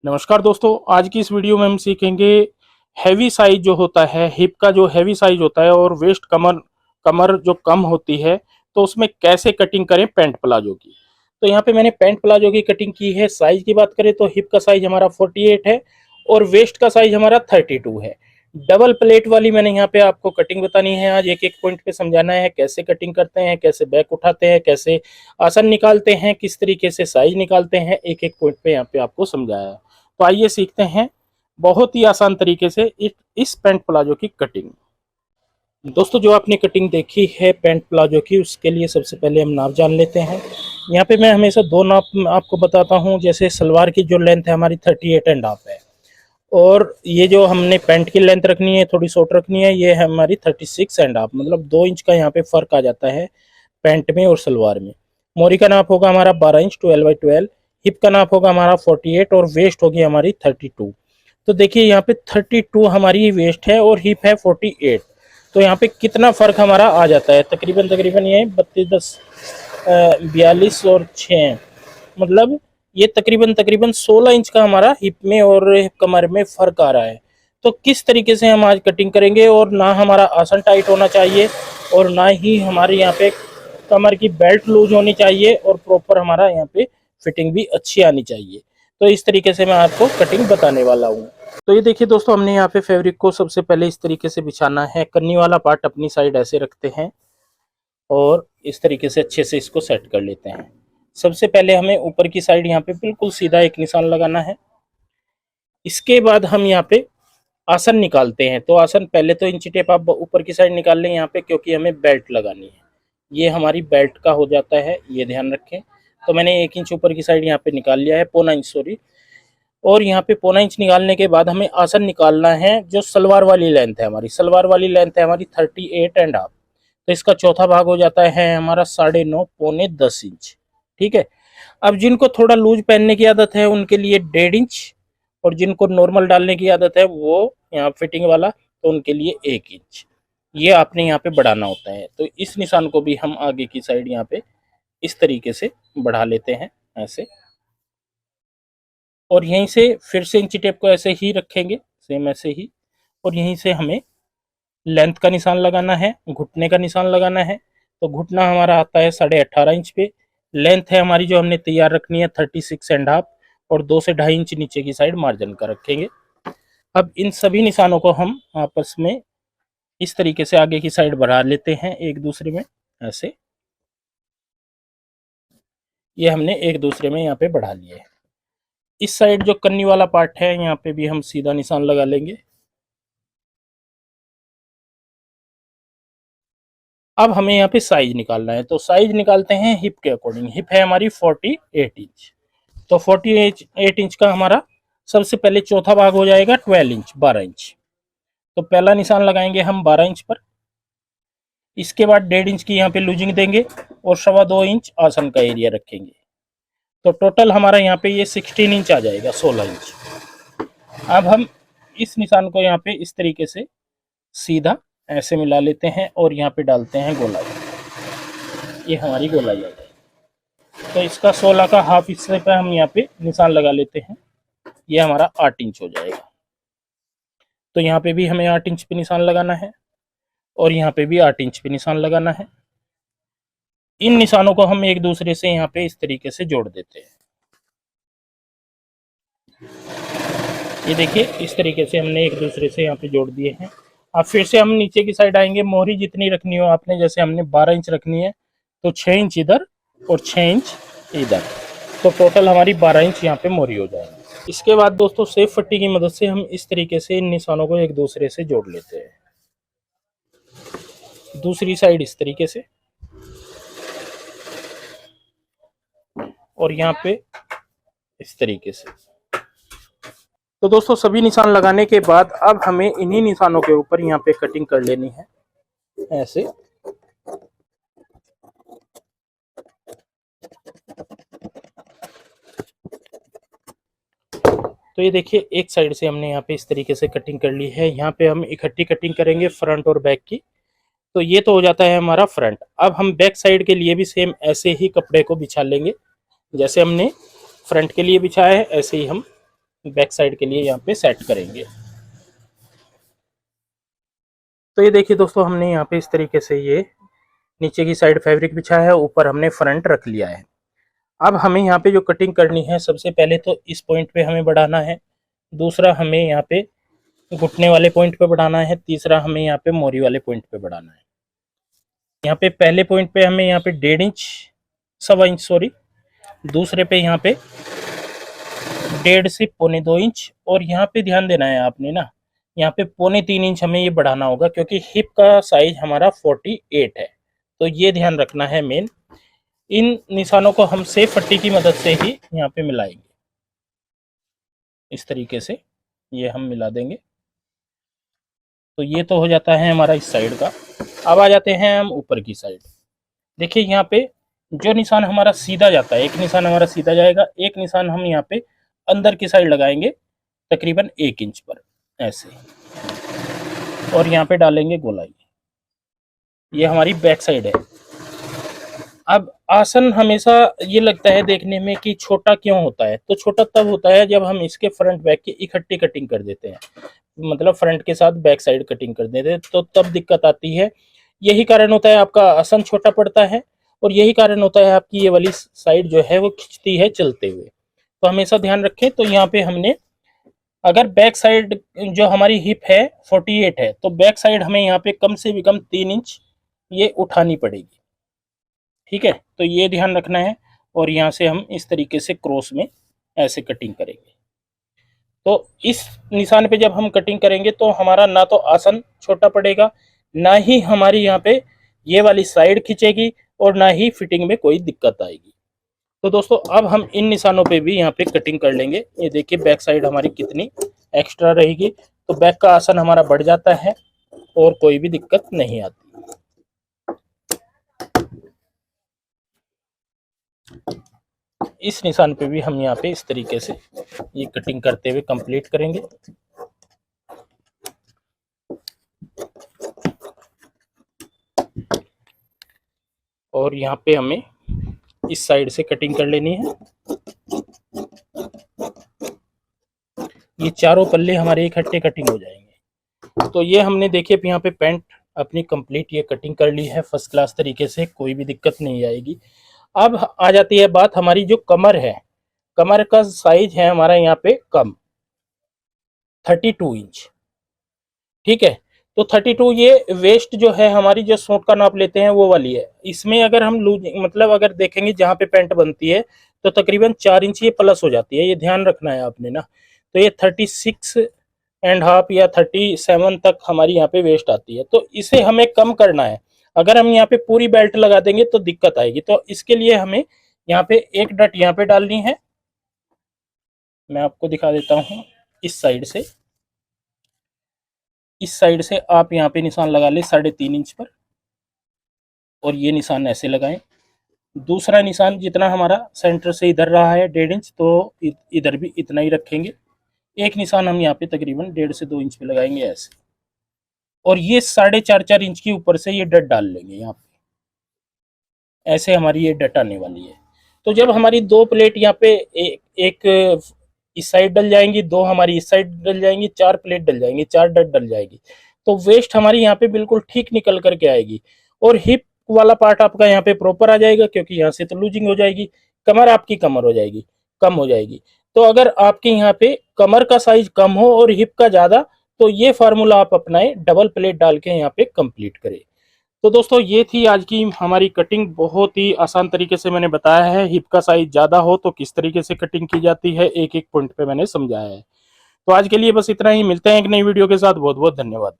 नमस्कार दोस्तों, आज की इस वीडियो में हम सीखेंगे हैवी साइज जो होता है, हिप का जो हैवी साइज होता है और वेस्ट कमर कमर जो कम होती है, तो उसमें कैसे कटिंग करें पैंट प्लाजो की। तो यहाँ पे मैंने पैंट प्लाजो की कटिंग की है। साइज की बात करें तो हिप का साइज हमारा 48 है और वेस्ट का साइज हमारा 32 है। डबल प्लेट वाली मैंने यहाँ पे आपको कटिंग बतानी है। आज एक एक पॉइंट पे समझाना है, कैसे कटिंग करते हैं, कैसे बैक उठाते हैं, कैसे आसन निकालते हैं, किस तरीके से साइज निकालते हैं, एक एक पॉइंट पे यहाँ पे आपको समझाया है। तो आइए सीखते हैं बहुत ही आसान तरीके से इस पैंट प्लाजो की कटिंग। दोस्तों, जो आपने कटिंग देखी है पैंट प्लाजो की, उसके लिए सबसे पहले हम नाप जान लेते हैं। यहाँ पे मैं हमेशा दो नाप आपको बताता हूँ। जैसे सलवार की जो लेंथ है हमारी 38.5 है और ये जो हमने पैंट की लेंथ रखनी है थोड़ी शॉर्ट रखनी है, ये है हमारी 36.5, मतलब 2 इंच का यहाँ पे फर्क आ जाता है पैंट में और सलवार में। मोरी का नाप होगा हमारा 12 इंच, 12/12। हिप का नाप होगा हमारा 48 और वेस्ट होगी हमारी 32। तो देखिए यहाँ पे 32 हमारी वेस्ट है और हिप है 48। तो यहाँ पे कितना फर्क हमारा आ जाता है, तकरीबन तकरीबन ये 42 और 6, मतलब ये तकरीबन तकरीबन 16 इंच का हमारा हिप में और कमर में फर्क आ रहा है। तो किस तरीके से हम आज कटिंग करेंगे, और ना हमारा आसन टाइट होना चाहिए और ना ही हमारे यहाँ पे कमर की बेल्ट लूज होनी चाहिए और प्रॉपर हमारा यहाँ पे फिटिंग भी अच्छी आनी चाहिए। तो इस तरीके से मैं आपको कटिंग बताने वाला हूँ। तो ये देखिए दोस्तों, हमने यहाँ पे फैब्रिक को सबसे पहले इस तरीके से बिछाना है। कन्नी वाला पार्ट अपनी साइड ऐसे रखते हैं और इस तरीके से अच्छे से इसको सेट कर लेते हैं। सबसे पहले हमें ऊपर की साइड यहाँ पे बिल्कुल सीधा एक निशान लगाना है। इसके बाद हम यहाँ पे आसन निकालते हैं। तो आसन पहले तो इंची टेप आप ऊपर की साइड निकाल लें यहाँ पे, क्योंकि हमें बेल्ट लगानी है। ये हमारी बेल्ट का हो जाता है, ये ध्यान रखें। तो मैंने 1 इंच ऊपर की साइड यहाँ पे निकाल लिया है, पौना इंच सॉरी। और यहाँ पे पौना इंच निकालने के बाद हमें आसन निकालना है। जो सलवार वाली लेंथ है हमारी, सलवार वाली लेंथ है हमारी 38.5। तो इसका चौथा भाग हो जाता है हमारा 9.5 पौने 10 इंच। ठीक है। अब जिनको थोड़ा लूज पहनने की आदत है उनके लिए 1.5 इंच, और जिनको नॉर्मल डालने की आदत है वो यहाँ फिटिंग वाला, तो उनके लिए 1 इंच। ये आपने यहाँ पे बढ़ाना होता है। तो इस निशान को भी हम आगे की साइड यहाँ पे इस तरीके से बढ़ा लेते हैं ऐसे। और यहीं से फिर से इंची टेप को ऐसे ही रखेंगे, सेम ऐसे ही। और यहीं से हमें लेंथ का निशान लगाना है, घुटने का निशान लगाना है। तो घुटना हमारा आता है 18.5 इंच पे। लेंथ है हमारी जो हमने तैयार रखनी है 36.5, और 2 से 2.5 इंच नीचे की साइड मार्जिन का रखेंगे। अब इन सभी निशानों को हम आपस में इस तरीके से आगे की साइड बढ़ा लेते हैं एक दूसरे में ऐसे। ये हमने एक दूसरे में यहाँ पे बढ़ा लिया है। इस साइड जो कन्नी वाला पार्ट है यहाँ पे भी हम सीधा निशान लगा लेंगे। अब हमें यहाँ पे साइज निकालना है। तो साइज निकालते हैं हिप के अकॉर्डिंग। हिप है हमारी 48 इंच। तो 48 इंच का हमारा सबसे पहले चौथा भाग हो जाएगा 12 इंच, 12 इंच। तो पहला निशान लगाएंगे हम 12 इंच पर। इसके बाद 1.5 इंच की यहाँ पे लूजिंग देंगे और 2.25 इंच आसन का एरिया रखेंगे। तो टोटल हमारा यहाँ पे ये 16 इंच आ जाएगा, 16 इंच। अब हम इस निशान को यहाँ पे इस तरीके से सीधा ऐसे मिला लेते हैं और यहाँ पे डालते हैं गोलाई। ये हमारी गोलाई आ जाएगी। तो इसका 16 का हाफ हिस्से पे हम यहाँ पे निशान लगा लेते हैं। ये हमारा 8 इंच हो जाएगा। तो यहाँ पे भी हमें 8 इंच पे निशान लगाना है और यहाँ पे भी 8 इंच पे निशान लगाना है। इन निशानों को हम एक दूसरे से यहाँ पे इस तरीके से जोड़ देते हैं। ये देखिए, इस तरीके से हमने एक दूसरे से यहाँ पे जोड़ दिए हैं। अब फिर से हम नीचे की साइड आएंगे। मोहरी जितनी रखनी हो आपने, जैसे हमने 12 इंच रखनी है तो 6 इंच इधर और 6 इंच इधर। तो टोटल हमारी 12 इंच यहाँ पे मोहरी हो जाएगी। इसके बाद दोस्तों सेफ पट्टी की मदद से हम इस तरीके से इन निशानों को एक दूसरे से जोड़ लेते हैं। दूसरी साइड इस तरीके से, और यहाँ पे इस तरीके से। तो दोस्तों सभी निशान लगाने के बाद अब हमें इन्हीं निशानों के ऊपर यहाँ पे कटिंग कर लेनी है ऐसे। तो ये देखिए, एक साइड से हमने यहाँ पे इस तरीके से कटिंग कर ली है। यहाँ पे हम इकट्ठी कटिंग करेंगे फ्रंट और बैक की। तो ये तो हो जाता है हमारा फ्रंट। अब हम बैक साइड के लिए भी सेम ऐसे ही कपड़े को बिछा लेंगे। जैसे हमने फ्रंट के लिए बिछाया है ऐसे ही हम बैक साइड के लिए यहाँ पे सेट करेंगे। तो ये देखिए दोस्तों, हमने यहाँ पे इस तरीके से ये नीचे की साइड फैब्रिक बिछाया है, ऊपर हमने फ्रंट रख लिया है। अब हमें यहाँ पे जो कटिंग करनी है, सबसे पहले तो इस पॉइंट पे हमें बढ़ाना है, दूसरा हमें यहाँ पे घुटने वाले पॉइंट पे बढ़ाना है, तीसरा हमें यहाँ पे मोरी वाले पॉइंट पे बढ़ाना है। यहाँ पे पहले पॉइंट पे हमें यहाँ पे 1.5 इंच, 1.25 इंच सॉरी, दूसरे पे यहाँ पे 1.5 से 2.25 इंच, और यहाँ पे ध्यान देना है आपने ना, यहाँ पे 2.25 इंच हमें ये बढ़ाना होगा, क्योंकि हिप का साइज हमारा 48 है। तो ये ध्यान रखना है मेन। इन निशानों को हम सेफ पट्टी की मदद से ही यहाँ पे मिलाएंगे। इस तरीके से ये हम मिला देंगे। तो ये तो हो जाता है हमारा इस साइड का। अब आ जाते हैं हम ऊपर की साइड। देखिए यहाँ पे जो निशान हमारा सीधा जाता है, एक निशान हमारा सीधा जाएगा, एक निशान हम यहाँ पे अंदर की साइड लगाएंगे तकरीबन 1 इंच पर ऐसे, और यहाँ पे डालेंगे गोलाई। ये हमारी बैक साइड है। अब आसन हमेशा ये लगता है देखने में कि छोटा क्यों होता है, तो छोटा तब होता है जब हम इसके फ्रंट बैक की इकट्ठी कटिंग कर देते हैं, मतलब फ्रंट के साथ बैक साइड कटिंग कर देते हैं, तो तब दिक्कत आती है। यही कारण होता है आपका आसन छोटा पड़ता है, और यही कारण होता है आपकी ये वाली साइड जो है वो खिंचती है चलते हुए। तो हमेशा ध्यान रखें। तो यहाँ पे हमने, अगर बैक साइड जो हमारी हिप है 48 है, तो बैक साइड हमें यहाँ पे कम से भी कम 3 इंच ये उठानी पड़ेगी। ठीक है, तो ये ध्यान रखना है। और यहाँ से हम इस तरीके से क्रॉस में ऐसे कटिंग करेंगे। तो इस निशान पे जब हम कटिंग करेंगे तो हमारा ना तो आसन छोटा पड़ेगा, ना ही हमारी यहाँ पे ये वाली साइड खिंचेगी, और ना ही फिटिंग में कोई दिक्कत आएगी। तो दोस्तों अब हम इन निशानों पे भी यहाँ पे कटिंग कर लेंगे। ये देखिए बैक साइड हमारी कितनी एक्स्ट्रा रहेगी, तो बैक का आसन हमारा बढ़ जाता है और कोई भी दिक्कत नहीं आती। इस निशान पे भी हम यहाँ पे इस तरीके से ये कटिंग करते हुए कंप्लीट करेंगे। और यहाँ पे हमें इस साइड से कटिंग कर लेनी है। ये चारों पल्ले हमारे इकट्ठे कटिंग हो जाएंगे। तो ये हमने देखिए यहाँ पे पैंट अपनी कंप्लीट ये कटिंग कर ली है फर्स्ट क्लास तरीके से, कोई भी दिक्कत नहीं आएगी। अब आ जाती है बात हमारी जो कमर है। कमर का साइज है हमारा यहाँ पे कम, 32 इंच। ठीक है, तो 32 ये वेस्ट जो है हमारी, जो सूट का नाप लेते हैं वो वाली है। इसमें अगर हम लूज मतलब अगर देखेंगे जहाँ पे पैंट बनती है, तो तकरीबन 4 इंच ये प्लस हो जाती है। ये ध्यान रखना है आपने ना। तो ये 36.5 या 37 तक हमारी यहाँ पे वेस्ट आती है। तो इसे हमें कम करना है। अगर हम यहाँ पे पूरी बेल्ट लगा देंगे तो दिक्कत आएगी। तो इसके लिए हमें यहाँ पे एक डट यहाँ पे डालनी है। मैं आपको दिखा देता हूँ। इस साइड से आप यहाँ पे निशान लगा ले 3.5 इंच पर, और ये निशान ऐसे लगाएं। दूसरा निशान जितना हमारा सेंटर से इधर रहा है 1.5 इंच, तो इधर भी इतना ही रखेंगे। एक निशान हम यहाँ पे तकरीबन 1.5 से 2 इंच पे लगाएंगे ऐसे, और ये 4.5 इंच के ऊपर से ये डट डाल लेंगे यहाँ पे। ऐसे हमारी ये डट आने वाली है। तो जब हमारी 2 प्लेट यहाँ पे एक इस साइड डल जाएंगी, 2 हमारी इस साइड डल जाएंगी, 4 प्लेट डल जाएंगी, 4 डट डल जाएगी, तो वेस्ट हमारी यहाँ पे बिल्कुल ठीक निकल करके आएगी। और हिप वाला पार्ट आपका यहाँ पे प्रॉपर आ जाएगा, क्योंकि यहाँ से तो लूजिंग हो जाएगी। कमर आपकी कमर हो जाएगी, कम हो जाएगी। तो अगर आपके यहाँ पे कमर का साइज कम हो और हिप का ज्यादा, तो ये फार्मूला आप अपनाएं, डबल प्लेट डाल के यहाँ पे कंप्लीट करें। तो दोस्तों ये थी आज की हमारी कटिंग। बहुत ही आसान तरीके से मैंने बताया है। हिप का साइज ज्यादा हो तो किस तरीके से कटिंग की जाती है, एक एक पॉइंट पे मैंने समझाया है। तो आज के लिए बस इतना ही। मिलते हैं एक नई वीडियो के साथ। बहुत बहुत धन्यवाद।